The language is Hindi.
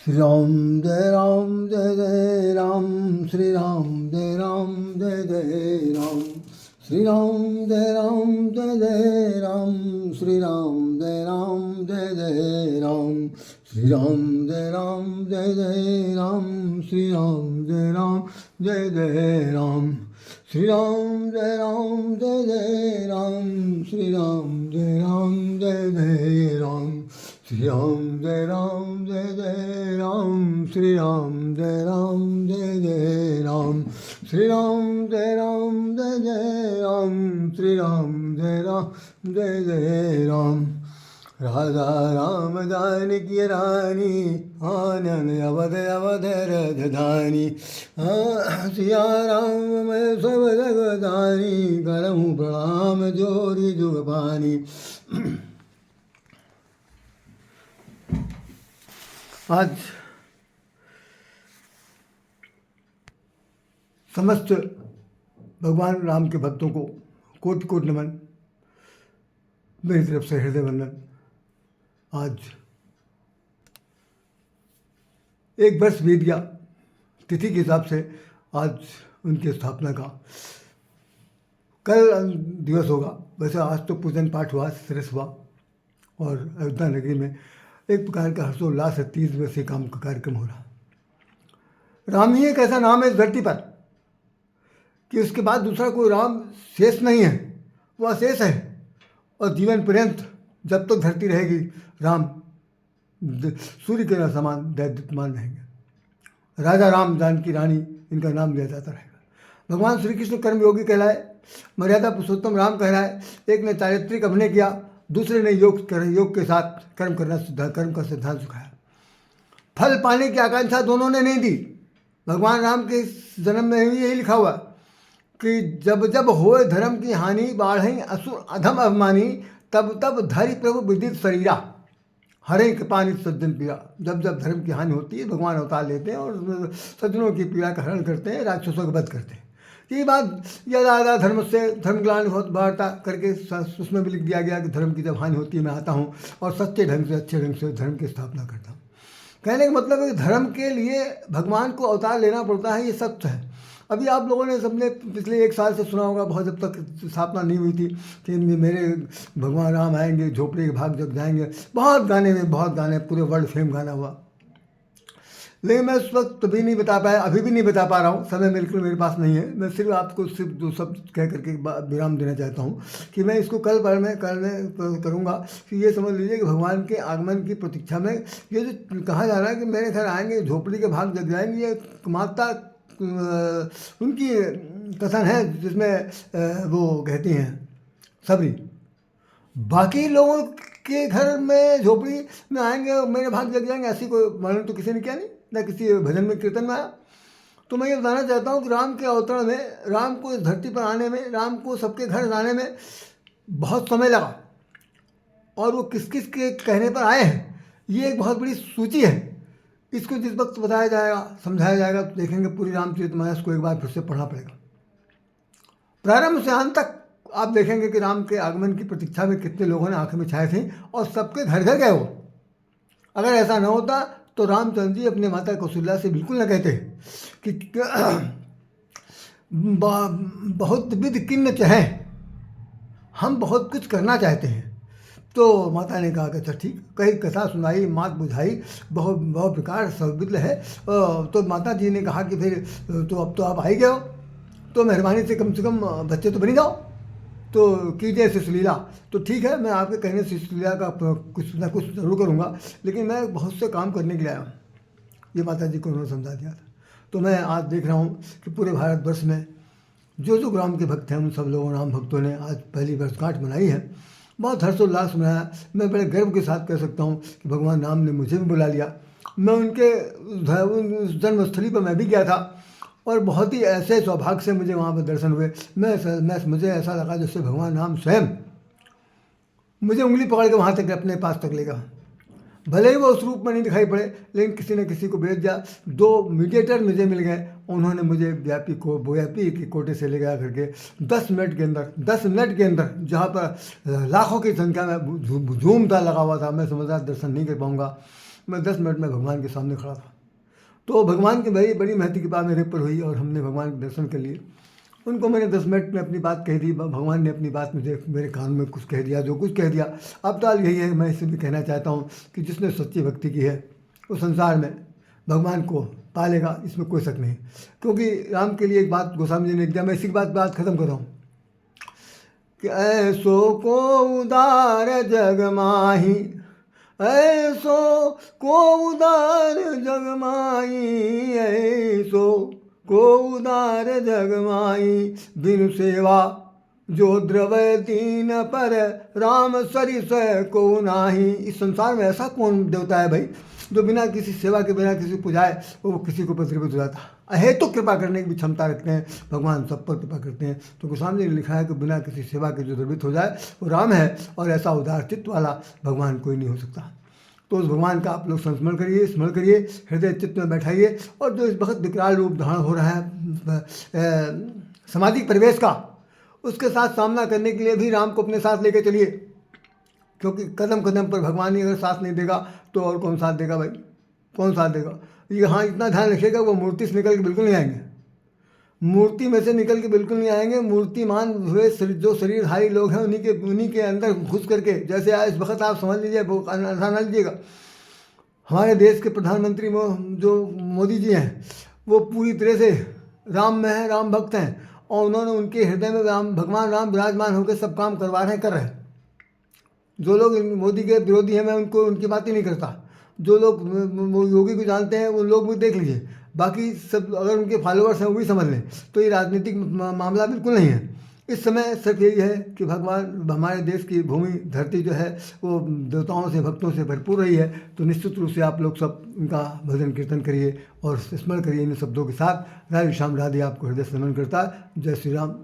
राम जय राम, श्री राम जय राम, जय जय राम, श्री राम जय राम, जय राम, श्री राम जय राम, जय राम, श्री राम जय राम, जय राम, श्री राम जय राम, जय राम, श्री राम जय राम, जय राम, श्री राम जय राम, जय राम, श्री राम जय राम, जय राम, श्री राम जय राम, जय राम, श्री राम जय राम, जय राम, श्री राम जय राम, जय राम। राधा राम जानकी रानी, आनंद अवध अवध राजधानी, सिया राम मैं सब जगदानी, करहूँ प्रणाम जोरी जुग पानी। आज समस्त भगवान राम के भक्तों को कोटि कोटि नमन, मेरी तरफ से हृदय वंदन। आज एक वर्ष बीत गया तिथि के हिसाब से, आज उनकी स्थापना का कल दिवस होगा। वैसे आज तो पूजन पाठ हुआ, सरस हुआ, और अयोध्या नगरी में एक प्रकार का हर्षोल्लास है, 30 दिवसीय काम का कार्यक्रम हो रहा। राम ही एक ऐसा नाम है इस धरती पर कि उसके बाद दूसरा कोई राम शेष नहीं है, वह शेष है, और जीवन पर्यंत जब तक धरती रहेगी राम सूर्य के समान दैदीप्यमान रहेंगे। राजा राम जानकी रानी इनका नाम लिया जाता रहेगा। भगवान श्री कृष्ण कर्मयोगी कहलाए, मर्यादा पुरुषोत्तम राम कहलाए। एक ने चारित्रिक अभिनय किया, दूसरे ने योग के साथ कर्म का सिद्धांत सिखाया। फल पाने की आकांक्षा दोनों ने नहीं दी। भगवान राम के इस जन्म में यही लिखा हुआ कि जब जब होए धर्म की हानि, बाढ़ई असुर अधम अभिमानी, तब तब धरि प्रभु विदित शरीरा, हरे कृपा नित सज्जन पीड़ा। जब जब धर्म की हानि होती है भगवान अवतार लेते हैं और सज्जनों की पीड़ा का हरण करते हैं, राक्षसों का वध करते हैं। ये बात यदा धर्म से धर्मग्लानि होत वार्ता करके उसमें भी लिख दिया गया कि धर्म की जब हानि होती है मैं आता हूँ और सच्चे ढंग से अच्छे ढंग से धर्म की स्थापना करता हूँ। कहने का मतलब है कि धर्म के लिए भगवान को अवतार लेना पड़ता है, ये सत्य है। अभी आप लोगों ने सबने पिछले 1 साल से सुना होगा, बहुत जब तक स्थापना नहीं हुई थी, कि मेरे भगवान राम आएंगे, झोपड़ी के भाग जग जाएंगे, बहुत गाने पूरे वर्ल्ड फेम गाना हुआ। लेकिन मैं उस वक्त भी नहीं बता पाया, अभी भी नहीं बता पा रहा हूँ, समय बिल्कुल मेरे पास नहीं है। मैं सिर्फ आपको सिर्फ 2 शब्द कह करके विराम देना चाहता हूँ कि मैं इसको कल करूँगा कि ये समझ लीजिए कि भगवान के आगमन की प्रतीक्षा में ये जो कहा जा रहा है कि मेरे घर आएंगे, झोपड़ी के भाग जग जाएंगे, ये माता उनकी कथन है जिसमें वो कहती हैं सबरी। बाकी लोगों के घर में झोपड़ी में आएंगे और मेरे भाग जग जाएंगे, ऐसी कोई वर्णन तो किसी ने किया नहीं, ना किसी भजन में कीर्तन में आया। तो मैं ये बताना चाहता हूँ कि राम के अवतरण में, राम को इस धरती पर आने में, राम को सबके घर लाने में बहुत समय लगा, और वो किस किस के कहने पर आए हैं ये एक बहुत बड़ी सूची है। इसको जिस वक्त बताया जाएगा, समझाया जाएगा, तो देखेंगे पूरी रामचरितमानस को एक बार फिर से पढ़ना पड़ेगा प्रारंभ से अंत तक। आप देखेंगे कि राम के आगमन की प्रतीक्षा में कितने लोगों ने आंखें मिछाए थी और सबके घर घर गए वो। अगर ऐसा न होता तो रामचंद्र जी अपने माता कौशल्या से बिल्कुल न कहते कि बहुत विधि किन्न चाहे, हम बहुत कुछ करना चाहते हैं। तो माता ने कहा कि अच्छा ठीक, कई कथा सुनाई, मात बुझाई, बहुत प्रकार सौविध है। तो माता जी ने कहा कि फिर तो अब तो आप आ ही गए हो, तो मेहरबानी से कम बच्चे तो बनी जाओ, तो कीजिए शिशुलीला। तो ठीक है, मैं आपके कहने से शिशुलीला का कुछ ना कुछ जरूर करूँगा, लेकिन मैं बहुत से काम करने के लिए आया हूँ। ये माता जी को उन्होंने समझा दिया था। तो मैं आज देख रहा हूँ कि पूरे भारतवर्ष में जो जो राम के भक्त हैं, उन सब लोगों राम भक्तों ने आज पहली वर्षगांठ मनाई है, बहुत हर्षोल्लास मनाया। मैं बड़े गर्व के साथ कह सकता हूँ कि भगवान राम ने मुझे भी बुला लिया। मैं उनके जन्मस्थली पर मैं भी गया था, और बहुत ही ऐसे सौभाग्य से मुझे वहाँ पर दर्शन हुए। मुझे ऐसा लगा जैसे भगवान राम स्वयं मुझे उंगली पकड़ के वहाँ तक अपने पास तक लेगा। भले ही वो उस रूप में नहीं दिखाई पड़े, लेकिन किसी न किसी को भेज दिया। 2 मीडिएटर मुझे मिल गए, उन्होंने मुझे वीआईपी की कोटे से ले गया करके 10 मिनट के अंदर जहाँ पर लाखों की संख्या में झूम था लगा हुआ था, मैं समझा दर्शन नहीं कर पाऊँगा, मैं 10 मिनट में भगवान के सामने खड़ा था। तो भगवान की बड़ी बड़ी महती कृपा मेरे ऊपर हुई और हमने भगवान के दर्शन कर लिए। उनको मैंने 10 मिनट में अपनी बात कह दी, भगवान ने अपनी बात मुझे मेरे कान में कुछ कह दिया, जो कुछ कह दिया। अब तो यही है, मैं इससे भी कहना चाहता हूँ कि जिसने सच्ची भक्ति की है वो संसार में भगवान को पालेगा, इसमें कोई शक नहीं। क्योंकि राम के लिए एक बात गोस्वामी जी ने किया, मैं इसी बात ख़त्म कर रहा हूँ कि ऐसो को उदार जग माही, ऐसो को उदार जग माही, ऐसो को उदार जग माही, बिनु सेवा जो द्रवय दीन पर, राम सरिस को नाही। इस संसार में ऐसा कौन देवता है भाई जो बिना किसी सेवा के, बिना किसी पुजाए वो किसी को प्रतिष्ठित हो जाता है। तो कृपा करने की भी क्षमता रखते हैं, भगवान सब पर कृपा करते हैं। तो गोस्वामी जी ने लिखा है कि बिना किसी सेवा के जो द्रवित हो जाए वो राम है, और ऐसा उदार चित्त वाला भगवान कोई नहीं हो सकता। तो उस भगवान का आप लोग संस्मरण करिए, स्मरण करिए, हृदय चित्त में बैठाइए। और जो इस वक्त विकराल रूप धारण हो रहा है सामाजिक परिवेश का, उसके साथ सामना करने के लिए भी राम को अपने साथ लेकर चलिए। क्योंकि कदम कदम पर भगवान ही अगर साथ नहीं देगा तो और कौन साथ देगा भाई, कौन साथ देगा। यहाँ इतना ध्यान रखिएगा, वो मूर्ति से निकल के बिल्कुल नहीं आएंगे, मूर्ति में से निकल के बिल्कुल नहीं आएंगे। मूर्तिमान हुए जो शरीरधारी लोग हैं उन्हीं के अंदर घुस करके, जैसे आज इस वक्त आप समझ लीजिए, ना लीजिएगा, हमारे देश के प्रधानमंत्री जो मोदी जी हैं वो पूरी तरह से राम में हैं, राम भक्त हैं, और उन्होंने उनके हृदय में भगवान राम विराजमान होकर सब काम करवा रहे हैं, कर रहे हैं। जो लोग मोदी के विरोधी हैं, मैं उनकी बात ही नहीं करता। जो लोग योगी को जानते हैं वो लोग भी देख लीजिए, बाकी सब अगर उनके फॉलोअर्स हैं वो भी समझ लें। तो ये राजनीतिक मामला बिल्कुल नहीं है। इस समय सिर्फ यही है कि भगवान, हमारे देश की भूमि धरती जो है वो देवताओं से, भक्तों से भरपूर रही है। तो निश्चित रूप से आप लोग सब उनका भजन कीर्तन करिए और स्मरण करिए इन शब्दों के साथ। राधे श्याम, राधे आपको हृदय से नमन करता है। जय श्री राम।